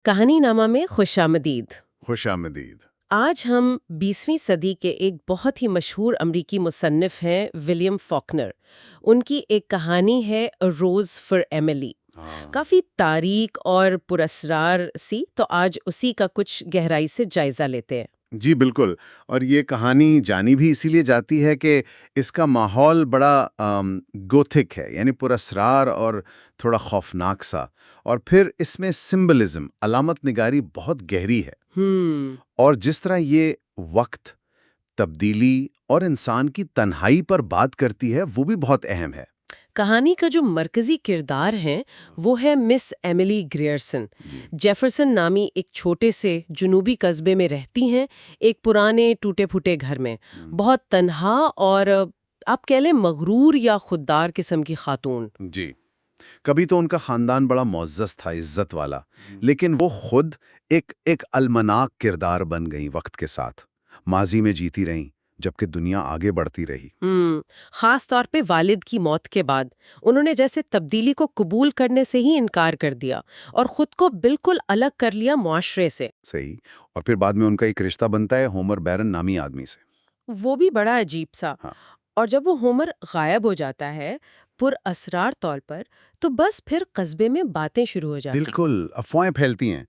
کہانی نامہ میں خوش آمدید۔ خوش آمدید۔ آج ہم 20ویں صدی کے ایک بہت ہی مشہور امریکی مصنف ہیں ولیم فاکنر۔ ان کی ایک کہانی ہے روز فار ایملی، کافی تاریک اور پراسرار سی، تو آج اسی کا کچھ گہرائی سے جائزہ لیتے ہیں۔ جی بالکل، اور یہ کہانی جانی بھی اسی لیے جاتی ہے کہ اس کا ماحول بڑا گوتھک ہے، یعنی پراسرار اور تھوڑا خوفناک سا، اور پھر اس میں سمبلزم، علامت نگاری بہت گہری ہے۔ اور جس طرح یہ وقت، تبدیلی اور انسان کی تنہائی پر بات کرتی ہے وہ بھی بہت اہم ہے۔ کہانی کا جو مرکزی کردار ہے وہ ہے مس ایملی گریئرسن۔ جیفرسن نامی ایک چھوٹے سے جنوبی قصبے میں رہتی ہیں، ایک پرانے ٹوٹے پھوٹے گھر میں، بہت تنہا اور آپ کہہ لیں مغرور یا خوددار قسم کی خاتون۔ جی، کبھی تو ان کا خاندان بڑا معزز تھا، عزت والا، لیکن وہ خود ایک المناک کردار بن گئی وقت کے ساتھ، ماضی میں جیتی رہیں جبکہ دنیا آگے بڑھتی رہی۔ خاص طور پہ والد کی موت کے بعد انہوں نے جیسے تبدیلی کو قبول کرنے سے ہی انکار کر دیا اور خود کو بالکل الگ کر لیا معاشرے سے۔ صحیح، اور پھر بعد میں ان کا ایک رشتہ بنتا ہے ہومر بیرن نامی آدمی سے۔ وہ بھی بڑا عجیب سا۔ ہاں، اور جب وہ ہومر غائب ہو جاتا ہے پر اسرار طور پر، تو بس پھر قصبے میں باتیں شروع ہو جاتی۔ بالکل، افواہیں پھیلتی ہیں،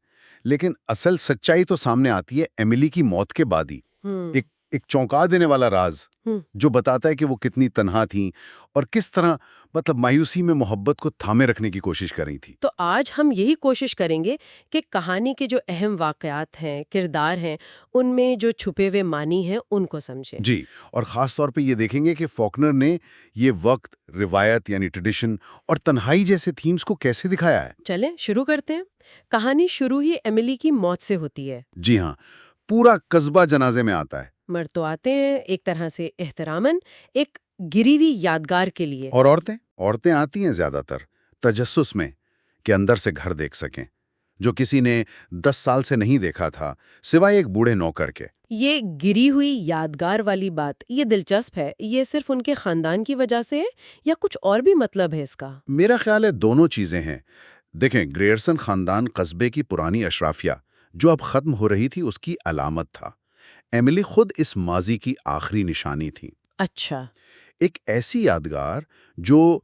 لیکن اصل سچائی تو سامنے آتی ہے ایملی کی موت کے بعد ہی۔ ایک چونکا دینے والا راز جو بتاتا ہے کہ وہ کتنی تنہا تھیں اور کس طرح مایوسی میں محبت کو تھامے رکھنے کی کوشش کر رہی تھی۔ تو آج ہم یہی کوشش کریں گے کہ کہانی کے جو اہم واقعات ہیں، کردار ہیں، ان میں جو چھپے ہوئے معنی ہیں ان کو سمجھیں۔ جی، اور خاص طور پہ یہ دیکھیں گے کہ فاکنر نے یہ وقت، روایت یعنی ٹریڈیشن اور تنہائی جیسے تھیمز کو کیسے دکھایا ہے۔ چلیں شروع کرتے ہیں۔ کہانی شروع ہی ایملی کی موت سے ہوتی ہے۔ جی ہاں، پورا قصبہ جنازے میں آتا ہے۔ مرد تو آتے ہیں ایک طرح سے احتراماً، ایک گری ہوئی یادگار کے لیے۔ اور عورتیں آتی ہیں زیادہ تر تجسس میں کہ اندر سے گھر دیکھ سکیں، جو کسی نے 10 سال سے نہیں دیکھا تھا سوائے ایک بوڑھے نوکر کے۔ یہ گری ہوئی یادگار والی بات یہ دلچسپ ہے۔ یہ صرف ان کے خاندان کی وجہ سے ہے یا کچھ اور بھی مطلب ہے اس کا؟ میرا خیال ہے دونوں چیزیں ہیں۔ دیکھیں، گریئرسن خاندان قصبے کی پرانی اشرافیہ جو اب ختم ہو رہی تھی اس کی علامت تھا۔ ایملی خود اس ماضی کی آخری نشانی تھی۔ اچھا۔ ایک ایسی یادگار جو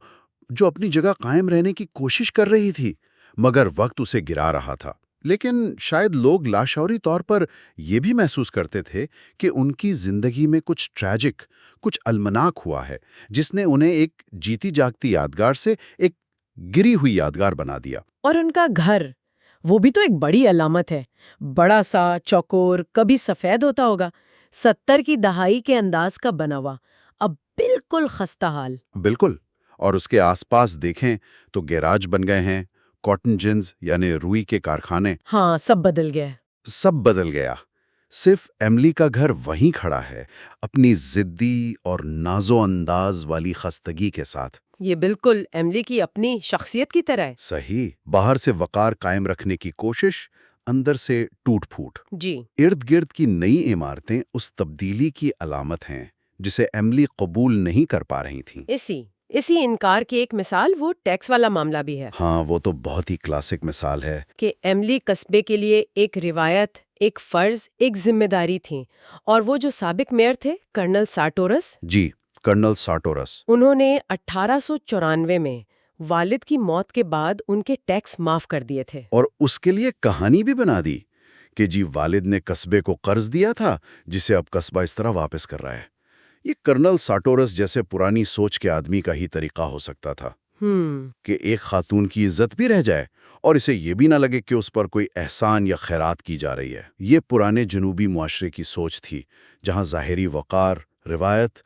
اپنی جگہ قائم رہنے کی کوشش کر رہی تھی، مگر وقت اسے گرا رہا تھا۔ لیکن شاید لوگ لاشعوری طور پر یہ بھی محسوس کرتے تھے کہ ان کی زندگی میں کچھ ٹریجک، کچھ المناک ہوا ہے، جس نے انہیں ایک جیتی جاگتی یادگار سے ایک گری ہوئی یادگار بنا دیا۔ اور ان کا گھر، وہ بھی تو ایک بڑی علامت ہے، بڑا سا، چوکور، کبھی سفید ہوتا ہوگا، 70 کی دہائی کے انداز کا بنا ہوا، اب بالکل خستہ حال۔ بالکل، اور اس کے آس پاس دیکھیں تو گیراج بن گئے ہیں، کاٹن جنز یعنی روئی کے کارخانے، ہاں، سب بدل گیا۔ سب بدل گیا۔ صرف ایملی کا گھر وہیں کھڑا ہے، اپنی ضدی اور نازو انداز والی خستگی کے ساتھ۔ یہ بالکل ایملی کی اپنی شخصیت کی طرح ہے۔ صحیح، باہر سے وقار قائم رکھنے کی کوشش، اندر سے ٹوٹ پھوٹ۔ جی۔ ارد گرد کی نئی عمارتیں اس تبدیلی کی علامت ہیں جسے ایملی قبول نہیں کر پا رہی تھیں۔ اسی انکار کی ایک مثال وہ ٹیکس والا معاملہ بھی ہے۔ ہاں، وہ تو بہت ہی کلاسک مثال ہے کہ ایملی قصبے کے لیے ایک روایت، ایک فرض، ایک ذمہ داری تھی، اور وہ جو سابق میئر تھے کرنل سارٹورس، جی، کرنل سارٹورس، انہوں نے 1894 میں والد کی موت کے بعد ان کے ٹیکس معاف کر دیے تھے۔ اور اس کے لیے کہانی بھی بنا دی کہ جی والد نے قصبے کو قرض دیا تھا جسے اب قصبہ اس طرح واپس کر رہا ہے۔ یہ کرنل سارٹورس جیسے پرانی سوچ کے آدمی کا ہی طریقہ ہو سکتا تھا کہ ایک خاتون کی عزت بھی رہ جائے اور اسے یہ بھی نہ لگے کہ اس پر کوئی احسان یا خیرات کی جا رہی ہے۔ یہ پرانے جنوبی معاشرے کی سوچ تھی جہاں ظاہری وقار، روایت،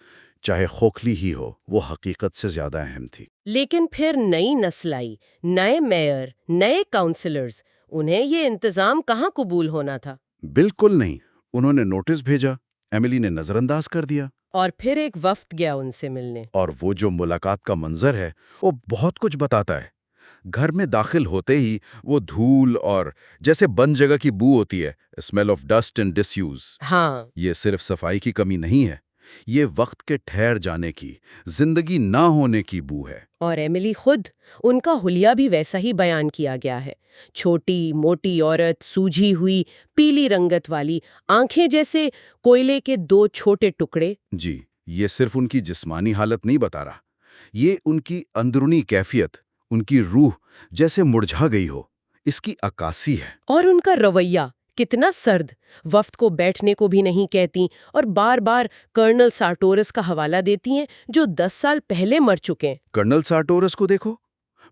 چاہے خوکھلی ہی ہو، وہ حقیقت سے زیادہ اہم تھی۔ لیکن پھر نئی نسل آئی، نئے میئر، نئے کاؤنسلرز، انہیں یہ انتظام کہاں قبول ہونا تھا؟ بالکل نہیں۔ انہوں نے نوٹس بھیجا، ایملی نے نظر انداز کر دیا، اور پھر ایک وفد گیا ان سے ملنے۔ اور وہ جو ملاقات کا منظر ہے وہ بہت کچھ بتاتا ہے۔ گھر میں داخل ہوتے ہی وہ دھول اور جیسے بند جگہ کی بو ہوتی ہے، smell of dust and disuse, ہاں، یہ صرف صفائی کی کمی نہیں ہے، یہ وقت کے ٹھہر جانے کی، زندگی نہ ہونے کی بو ہے۔ اور ایملی خود، ان کا حلیہ بھی ویسا ہی بیان کیا گیا ہے۔ چھوٹی موٹی عورت، سوجھی ہوئی پیلی رنگت والی آنکھیں جیسے کوئلے کے دو چھوٹے ٹکڑے۔ جی، یہ صرف ان کی جسمانی حالت نہیں بتا رہا، یہ ان کی اندرونی کیفیت، ان کی روح جیسے مرجھا گئی ہو، اس کی عکاسی ہے۔ اور ان کا رویہ کتنا سرد، وفد کو بیٹھنے کو بھی نہیں کہتی اور بار بار کرنل سارٹورس کا حوالہ دیتی ہیں جو 10 سال پہلے مر چکے ہیں۔ کرنل سارٹورس کو دیکھو،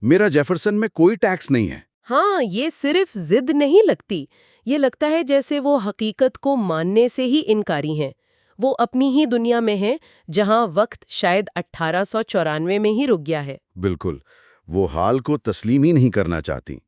میرا جیفرسن میں کوئی ٹیکس نہیں ہے۔ ہاں، یہ صرف ضد نہیں لگتی، یہ لگتا ہے جیسے وہ حقیقت کو ماننے سے ہی انکاری ہیں۔ وہ اپنی ہی دنیا میں ہیں جہاں وقت شاید 1894 میں ہی رک گیا ہے۔ بالکل، وہ حال کو تسلیم ہی نہیں کرنا چاہتی۔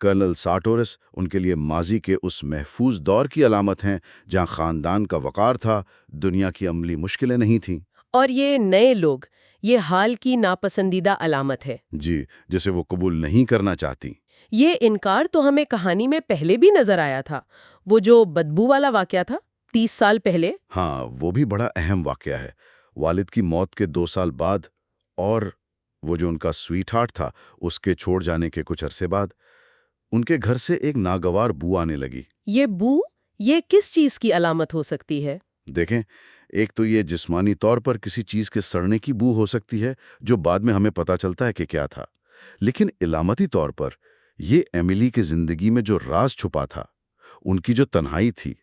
کرنل سارٹورس ان کے لیے ماضی کے اس محفوظ دور کی علامت ہیں جہاں خاندان کا وقار تھا، دنیا کی عملی مشکلیں نہیں تھیں۔ اور یہ نئے لوگ، یہ حال کی ناپسندیدہ علامت ہے۔ جی، جسے وہ قبول نہیں کرنا چاہتی۔ یہ انکار تو ہمیں کہانی میں پہلے بھی نظر آیا تھا، وہ جو بدبو والا واقعہ تھا 30 سال پہلے۔ ہاں، وہ بھی بڑا اہم واقعہ ہے۔ والد کی موت کے 2 سال بعد، اور وہ جو ان کا سویٹ ہارٹ تھا، اس کے چھوڑ جانے کے کچھ عرصے بعد، ان کے گھر سے ایک ناگوار بو آنے لگی۔ یہ بو، یہ کس چیز کی علامت ہو سکتی ہے؟ دیکھیں، ایک تو یہ جسمانی طور پر کسی چیز کے سڑنے کی بو ہو سکتی ہے جو بعد میں ہمیں پتہ چلتا ہے کہ کیا تھا، لیکن علامتی طور پر یہ ایملی کی زندگی میں جو راز چھپا تھا، ان کی جو تنہائی تھی،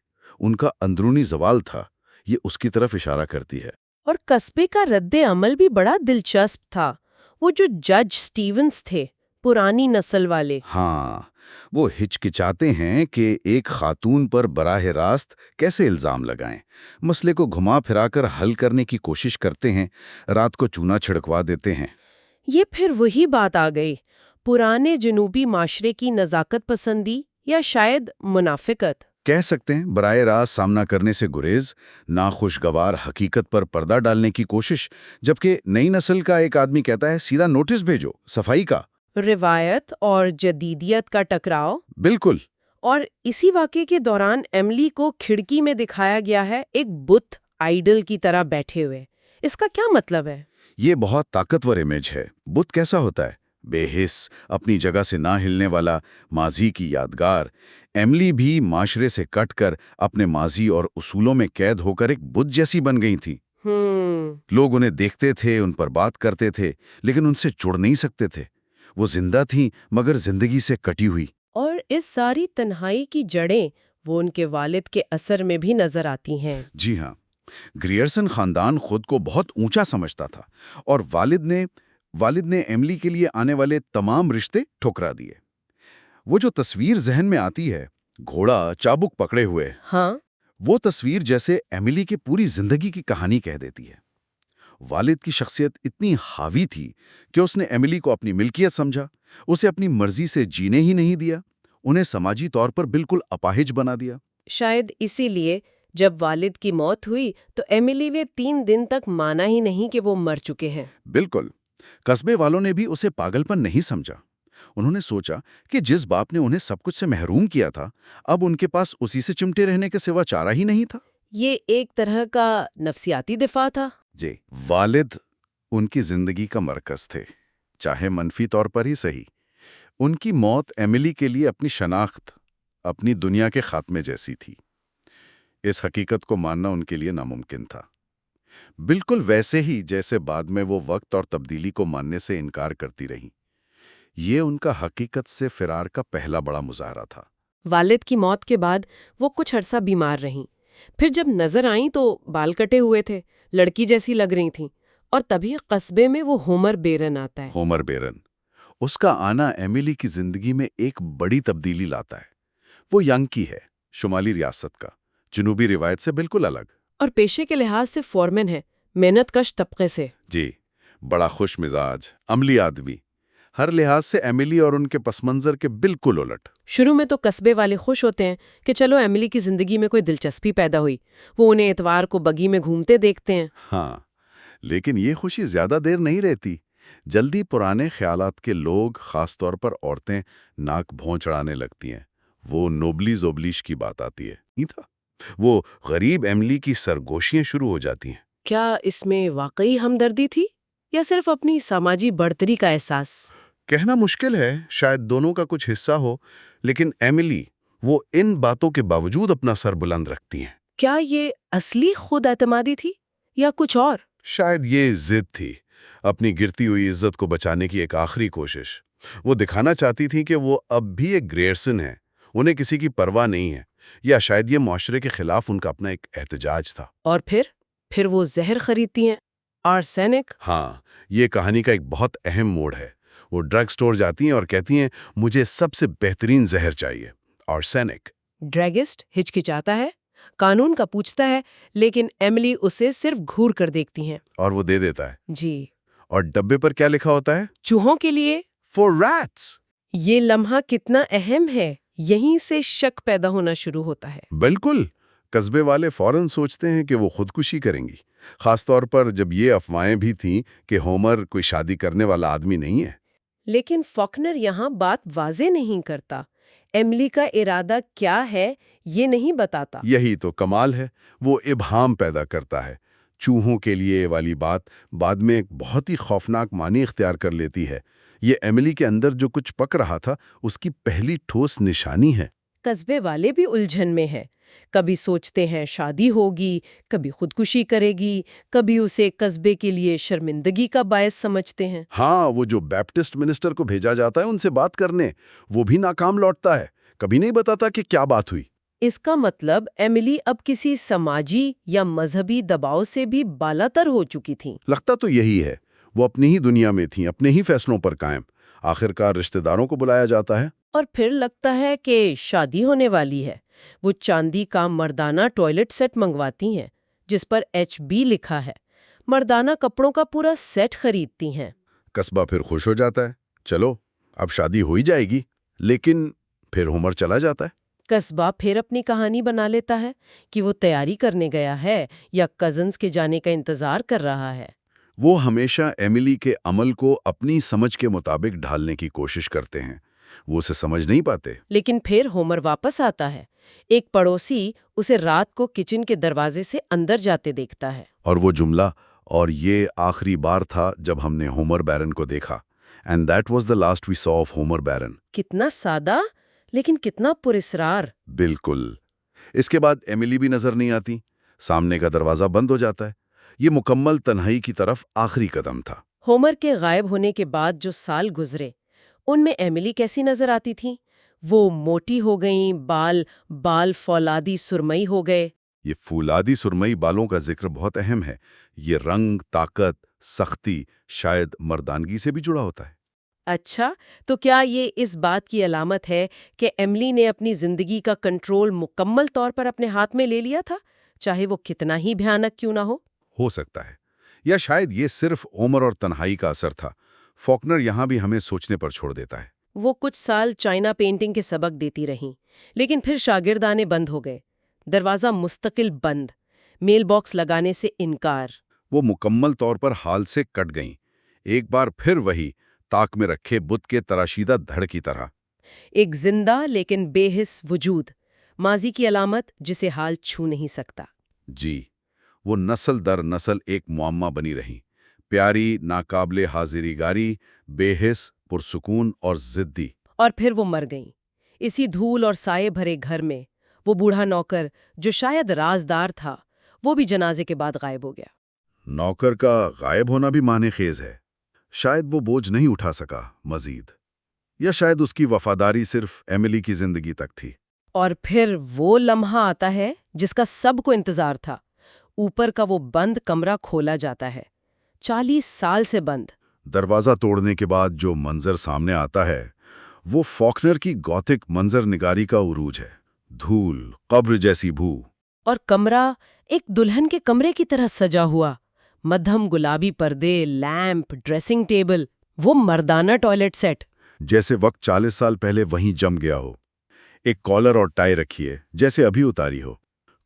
ان کا اندرونی زوال تھا، یہ اس کی طرف اشارہ کرتی ہے۔ اور قصبے کا رد عمل بھی بڑا دلچسپ تھا۔ وہ جو جج سٹیونز تھے، پرانی نسل والے، ہاں، وہ ہچکچاتے ہیں کہ ایک خاتون پر براہ راست کیسے الزام لگائیں، مسئلے کو گھما پھرا کر حل کرنے کی کوشش کرتے ہیں، رات کو چونا چھڑکوا دیتے ہیں۔ یہ پھر وہی بات آ گئی، پرانے جنوبی معاشرے کی نزاکت پسندی یا شاید منافقت۔ کہہ سکتے ہیں براہ راست سامنا کرنے سے گریز، ناخوشگوار حقیقت پر پردہ ڈالنے کی کوشش، جبکہ نئی نسل کا ایک آدمی کہتا ہے سیدھا نوٹس بھیجو، صفائی کا۔ روایت اور جدیدیت کا ٹکراؤ۔ بالکل۔ اور اسی واقعے کے دوران ایملی کو کھڑکی میں دکھایا گیا ہے ایک بت آئیڈل کی طرح بیٹھے ہوئے۔ اس کا کیا مطلب ہے؟ یہ بہت طاقتور امیج ہے۔ بت کیسا ہوتا ہے؟ بے حس، اپنی جگہ سے نہ ہلنے والا، ماضی کی یادگار۔ ایملی بھی معاشرے سے کٹ کر اپنے ماضی اور اصولوں میں قید ہو کر ایک بت جیسی بن گئی تھی۔ لوگ انہیں دیکھتے تھے، ان پر بات کرتے تھے، لیکن ان سے جڑ نہیں سکتے تھے۔ وہ زندہ تھیں مگر زندگی سے کٹی ہوئی۔ اور اس ساری تنہائی کی جڑیں وہ ان کے والد کے اثر میں بھی نظر آتی ہیں۔ جی ہاں، گریئرسن خاندان خود کو بہت اونچا سمجھتا تھا، اور والد نے ایملی کے لیے آنے والے تمام رشتے ٹھکرا دیے۔ وہ جو تصویر ذہن میں آتی ہے، گھوڑا چابک پکڑے ہوئے، ہاں، وہ تصویر جیسے ایملی کی پوری زندگی کی کہانی کہہ دیتی ہے۔ والد کی شخصیت اتنی حاوی تھی کہ اس نے ایملی کو اپنی ملکیت سمجھا، اسے اپنی مرضی سے جینے ہی نہیں دیا، انہیں سماجی طور پر بالکل اپاہج بنا دیا۔ شاید اسی لیے جب والد کی موت ہوئی تو ایملی نے 3 دن تک مانا ہی نہیں کہ وہ مر چکے ہیں۔ بالکل، قصبے والوں نے بھی اسے پاگل پن نہیں سمجھا۔ انہوں نے سوچا کہ جس باپ نے انہیں سب کچھ سے محروم کیا تھا، اب ان کے پاس اسی سے چمٹے رہنے کے سوا چارہ ہی نہیں تھا۔ یہ ایک طرح کا نفسیاتی دفاع تھا۔ جی، والد ان کی زندگی کا مرکز تھے، چاہے منفی طور پر ہی صحیح۔ ان کی موت ایملی کے لیے اپنی شناخت، اپنی دنیا کے خاتمے جیسی تھی۔ اس حقیقت کو ماننا ان کے لیے ناممکن تھا، بالکل ویسے ہی جیسے بعد میں وہ وقت اور تبدیلی کو ماننے سے انکار کرتی رہیں۔ یہ ان کا حقیقت سے فرار کا پہلا بڑا مظاہرہ تھا۔ والد کی موت کے بعد وہ کچھ عرصہ بیمار رہیں، پھر جب نظر آئیں تو بال کٹے ہوئے تھے، لڑکی جیسی لگ رہی تھیں، اور تبھی قصبے میں وہ ہومر بیرن آتا ہے۔ ہومر بیرن، اس کا آنا ایملی کی زندگی میں ایک بڑی تبدیلی لاتا ہے۔ وہ ینکی ہے، شمالی ریاست کا، جنوبی روایت سے بالکل الگ، اور پیشے کے لحاظ سے فورمن ہے، محنت کش طبقے سے۔ جی، بڑا خوش مزاج، عملی آدمی، ہر لحاظ سے ایملی اور ان کے پس منظر کے بالکل الٹ۔ شروع میں تو قصبے والے خوش ہوتے ہیں کہ چلو ایملی کی زندگی میں کوئی دلچسپی پیدا ہوئی، وہ انہیں اتوار کو بگی میں گھومتے دیکھتے ہیں۔ ہاں، لیکن یہ خوشی زیادہ دیر نہیں رہتی۔ جلدی پرانے خیالات کے لوگ، خاص طور پر عورتیں، ناک بھون چڑھانے لگتی ہیں۔ وہ نوبلی زوبلیش کی بات آتی ہے، نہیں تھا؟ وہ غریب ایملی کی سرگوشیاں شروع ہو جاتی ہیں۔ کیا اس میں واقعی ہمدردی تھی یا صرف اپنی سماجی برتری کا احساس؟ کہنا مشکل ہے، شاید دونوں کا کچھ حصہ ہو، لیکن ایملی وہ ان باتوں کے باوجود اپنا سر بلند رکھتی ہیں۔ کیا یہ اصلی خود اعتمادی تھی یا کچھ اور؟ شاید یہ ضد تھی، اپنی گرتی ہوئی عزت کو بچانے کی ایک آخری کوشش۔ وہ دکھانا چاہتی تھی کہ وہ اب بھی ایک گریئرسن ہے، انہیں کسی کی پرواہ نہیں ہے، یا شاید یہ معاشرے کے خلاف ان کا اپنا ایک احتجاج تھا۔ اور پھر وہ زہر خریدتی ہیں، آرسینک۔ ہاں، یہ کہانی کا ایک بہت اہم موڑ ہے۔ وہ ڈرگ سٹور جاتی ہیں اور کہتی ہیں مجھے سب سے بہترین زہر چاہیے، آرسینک۔ ڈریگسٹ ہچکچاتا ہے، قانون کا پوچھتا ہے، لیکن ایملی اسے صرف گھور کر دیکھتی ہیں۔ اور وہ دے دیتا ہے۔ جی۔ اور ڈبے پر کیا لکھا ہوتا ہے؟ چوہوں کے لیے۔ For rats. یہ لمحہ کتنا اہم ہے، یہیں سے شک پیدا ہونا شروع ہوتا ہے۔ بالکل، قصبے والے فوراً سوچتے ہیں کہ وہ خودکشی کریں گی، خاص طور پر جب یہ افواہیں بھی تھیں کہ ہومر کوئی شادی کرنے والا آدمی نہیں ہے۔ لیکن فاکنر یہاں بات واضح نہیں کرتا، ایملی کا ارادہ کیا ہے یہ نہیں بتاتا۔ یہی تو کمال ہے، وہ ابہام پیدا کرتا ہے۔ چوہوں کے لیے والی بات بعد میں ایک بہت ہی خوفناک معنی اختیار کر لیتی ہے۔ یہ ایملی کے اندر جو کچھ پک رہا تھا اس کی پہلی ٹھوس نشانی ہے۔ قصبے والے بھی الجھن میں ہیں، کبھی سوچتے ہیں شادی ہوگی، کبھی خودکشی کرے گی، کبھی اسے قصبے کے لیے شرمندگی کا باعث سمجھتے ہیں۔ ہاں، وہ جو بیپٹسٹ منسٹر کو بھیجا جاتا ہے ان سے بات کرنے، وہ بھی ناکام لوٹتا ہے، کبھی نہیں بتاتا کہ کیا بات ہوئی۔ اس کا مطلب ایملی اب کسی سماجی یا مذہبی دباؤ سے بھی بالاتر ہو چکی تھیں۔ لگتا تو یہی ہے، وہ اپنی ہی دنیا میں تھیں، اپنے ہی فیصلوں پر قائم۔ آخرکار رشتہ داروں کو بلایا جاتا ہے، اور پھر لگتا ہے کہ شادی ہونے والی ہے۔ وہ چاندی کا مردانہ ٹوائلٹ سیٹ منگواتی ہیں جس پر HB لکھا ہے، مردانہ کپڑوں کا پورا سیٹ خریدتی ہیں۔ قصبہ پھر خوش ہو جاتا ہے، چلو اب شادی ہو ہی جائے گی، لیکن پھر ہومر چلا جاتا ہے۔ قصبہ پھر اپنی کہانی بنا لیتا ہے کہ وہ تیاری کرنے گیا ہے یا کزنز کے جانے کا انتظار کر رہا ہے۔ وہ ہمیشہ ایملی کے عمل کو اپنی سمجھ کے مطابق ڈھالنے کی کوشش کرتے ہیں، وہ اسے سمجھ نہیں پاتے۔ لیکن پھر ہومر واپس آتا ہے، ایک پڑوسی اسے رات کو کچن کے دروازے سے اندر جاتے دیکھتا ہے۔ اور وہ جملہ، اور یہ آخری بار تھا جب ہم نے ہومر بیرن کو دیکھا، and that was the last we saw of Homer Barron. کتنا سادہ لیکن کتنا پراسرار۔ بالکل۔ اس کے بعد ایملی بھی نظر نہیں آتی، سامنے کا دروازہ بند ہو جاتا ہے۔ یہ مکمل تنہائی کی طرف آخری قدم تھا۔ ہومر کے غائب ہونے کے بعد جو سال گزرے ان میں ایملی کیسی نظر آتی تھی؟ وہ موٹی ہو گئیں، بال فولادی سرمئی ہو گئے۔ یہ فولادی سرمئی بالوں کا ذکر بہت اہم ہے۔ یہ رنگ، طاقت، سختی، شاید مردانگی سے بھی جڑا ہوتا ہے۔ اچھا، تو کیا یہ اس بات کی علامت ہے کہ ایملی نے اپنی زندگی کا کنٹرول مکمل طور پر اپنے ہاتھ میں لے لیا تھا، چاہے وہ کتنا ہی بھیانک کیوں نہ ہو؟ ہو سکتا ہے، یا شاید یہ صرف عمر اور تنہائی کا اثر تھا۔ فاکنر یہاں بھی ہمیں سوچنے پر چھوڑ دیتا ہے۔ وہ کچھ سال چائنا پینٹنگ کے سبق دیتی رہیں، لیکن پھر شاگردانے بند ہو گئے، دروازہ مستقل بند، میل باکس لگانے سے انکار۔ وہ مکمل طور پر حال سے کٹ گئیں، ایک بار پھر وہی تاک میں رکھے بت کے تراشیدہ دھڑ کی طرح۔ ایک زندہ لیکن بے حس وجود، ماضی کی علامت جسے حال چھو نہیں سکتا۔ جی، وہ نسل در نسل ایک معمہ بنی رہیں، پیاری، ناقابل حاضری گاری، بے حس، پرسکون اور ضدی۔ اور پھر وہ مر گئیں، اسی دھول اور سائے بھرے گھر میں۔ وہ بوڑھا نوکر جو شاید رازدار تھا، وہ بھی جنازے کے بعد غائب ہو گیا۔ نوکر کا غائب ہونا بھی معنی خیز ہے۔ شاید وہ بوجھ نہیں اٹھا سکا مزید، یا شاید اس کی وفاداری صرف ایملی کی زندگی تک تھی۔ اور پھر وہ لمحہ آتا ہے جس کا سب کو انتظار تھا، اوپر کا وہ بند کمرہ کھولا جاتا ہے، 40 سال سے بند۔ دروازہ توڑنے کے بعد جو منظر سامنے آتا ہے وہ فاکنر کی گوتھک منظر نگاری کا عروج ہے۔ دھول، قبر جیسی بو، اور کمرہ ایک دلہن کے کمرے کی طرح سجا ہوا، مدھم گلابی پردے، لیمپ، ڈریسنگ ٹیبل، وہ مردانہ ٹوائلٹ سیٹ، جیسے وقت 40 سال پہلے وہیں جم گیا ہو۔ ایک کالر اور ٹائی رکھی ہے جیسے ابھی اتاری ہو،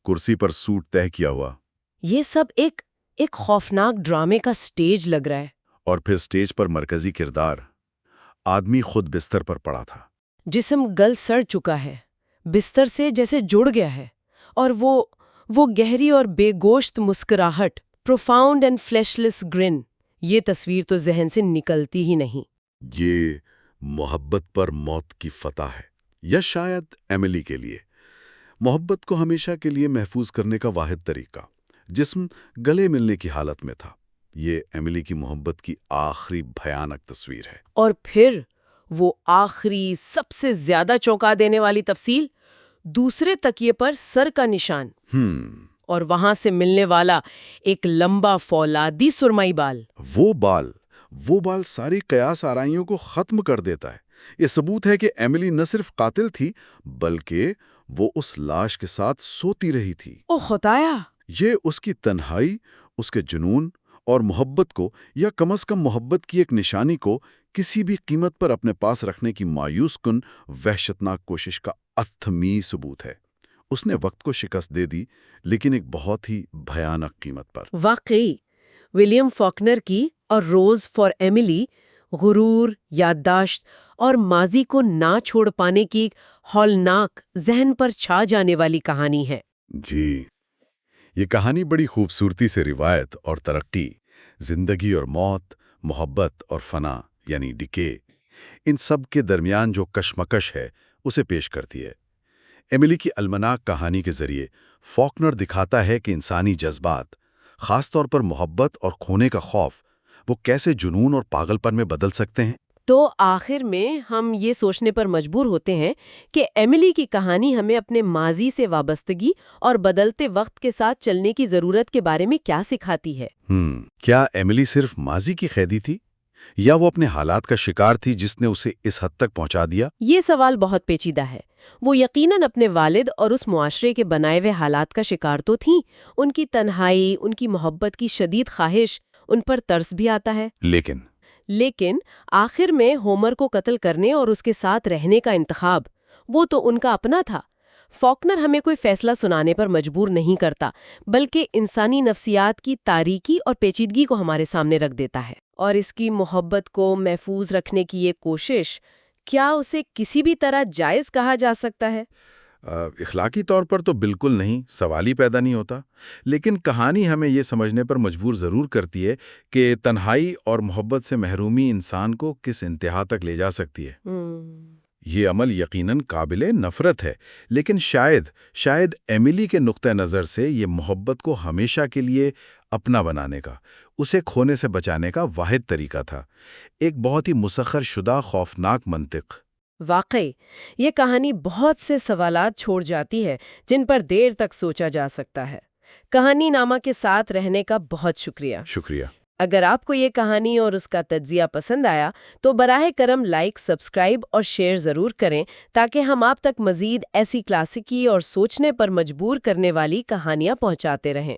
کرسی پر سوٹ طے کیا ہوا۔ یہ سب ایک خوفناک ڈرامے کا سٹیج لگ رہا ہے۔ اور پھر سٹیج پر مرکزی کردار، آدمی خود بستر پر پڑا تھا، جسم گل سڑ چکا ہے، بستر سے جیسے جڑ گیا ہے، اور وہ گہری اور بے گوشت مسکراہٹ، profound and fleshless grin. یہ تصویر تو ذہن سے نکلتی ہی نہیں. یہ محبت پر موت کی فتح ہے، یا شاید ایملی کے لیے محبت کو ہمیشہ کے لیے محفوظ کرنے کا واحد طریقہ. جسم گلے ملنے کی حالت میں تھا. یہ ایملی کی محبت کی آخری بھیانک تصویر ہے. اور پھر وہ آخری سب سے زیادہ چونکا دینے والی تفصیل، دوسرے تکیے پر سر کا نشان، اور وہاں سے ملنے والا ایک لمبا فولادی سرمئی بال. وہ بال ساری قیاس آرائیوں کو ختم کر دیتا ہے. یہ ثبوت ہے کہ ایملی نہ صرف قاتل تھی بلکہ وہ اس لاش کے ساتھ سوتی رہی تھی. او خدایا! یہ اس کی تنہائی، اس کے جنون اور محبت کو، یا کم از کم محبت کی ایک نشانی کو کسی بھی قیمت پر اپنے پاس رکھنے کی مایوس کن وحشتناک کوشش کا اتمی ثبوت ہے. اس نے وقت کو شکست دے دی، لیکن ایک بہت ہی بھیانک قیمت پر. واقعی ولیم فاکنر کی اور روز فار ایملی غرور، یادداشت اور ماضی کو نہ چھوڑ پانے کی ایک ہولناک، ذہن پر چھا جانے والی کہانی ہے. جی، یہ کہانی بڑی خوبصورتی سے روایت اور ترقی، زندگی اور موت، محبت اور فنا یعنی ڈکے، ان سب کے درمیان جو کشمکش ہے اسے پیش کرتی ہے. ایملی کی المناک کہانی کے ذریعے فاکنر دکھاتا ہے کہ انسانی جذبات، خاص طور پر محبت اور کھونے کا خوف، وہ کیسے جنون اور پاگل پن میں بدل سکتے ہیں. تو آخر میں ہم یہ سوچنے پر مجبور ہوتے ہیں کہ ایملی کی کہانی ہمیں اپنے ماضی سے وابستگی اور بدلتے وقت کے ساتھ چلنے کی ضرورت کے بارے میں کیا سکھاتی ہے. کیا ایملی صرف ماضی کی قیدی تھی، یا وہ اپنے حالات کا شکار تھی جس نے اسے اس حد تک پہنچا دیا؟ یہ سوال بہت پیچیدہ ہے. وہ یقیناً اپنے والد اور اس معاشرے کے بنائے ہوئے حالات کا شکار تو تھیں. ان کی تنہائی، ان کی محبت کی شدید خواہش، ان پر ترس بھی آتا ہے. لیکن آخر میں ہومر کو قتل کرنے اور اس کے ساتھ رہنے کا انتخاب، وہ تو ان کا اپنا تھا. فاکنر ہمیں کوئی فیصلہ سنانے پر مجبور نہیں کرتا، بلکہ انسانی نفسیات کی تاریکی اور پیچیدگی کو ہمارے سامنے رکھ دیتا ہے. اور اس کی محبت کو محفوظ رکھنے کی یہ کوشش، کیا اسے کسی بھی طرح جائز کہا جا سکتا ہے؟ اخلاقی طور پر تو بالکل نہیں، سوال ہی پیدا نہیں ہوتا. لیکن کہانی ہمیں یہ سمجھنے پر مجبور ضرور کرتی ہے کہ تنہائی اور محبت سے محرومی انسان کو کس انتہا تک لے جا سکتی ہے. یہ عمل یقیناً قابل نفرت ہے، لیکن شاید ایملی کے نقطہ نظر سے یہ محبت کو ہمیشہ کے لیے اپنا بنانے کا، اسے کھونے سے بچانے کا واحد طریقہ تھا. ایک بہت ہی مسخر شدہ خوفناک منطق. واقعی یہ کہانی بہت سے سوالات چھوڑ جاتی ہے جن پر دیر تک سوچا جا سکتا ہے. کہانی نامہ کے ساتھ رہنے کا بہت شکریہ. اگر آپ کو یہ کہانی اور اس کا تجزیہ پسند آیا تو براہ کرم لائک، سبسکرائب اور شیئر ضرور کریں تاکہ ہم آپ تک مزید ایسی کلاسیکی اور سوچنے پر مجبور کرنے والی کہانیاں پہنچاتے رہیں.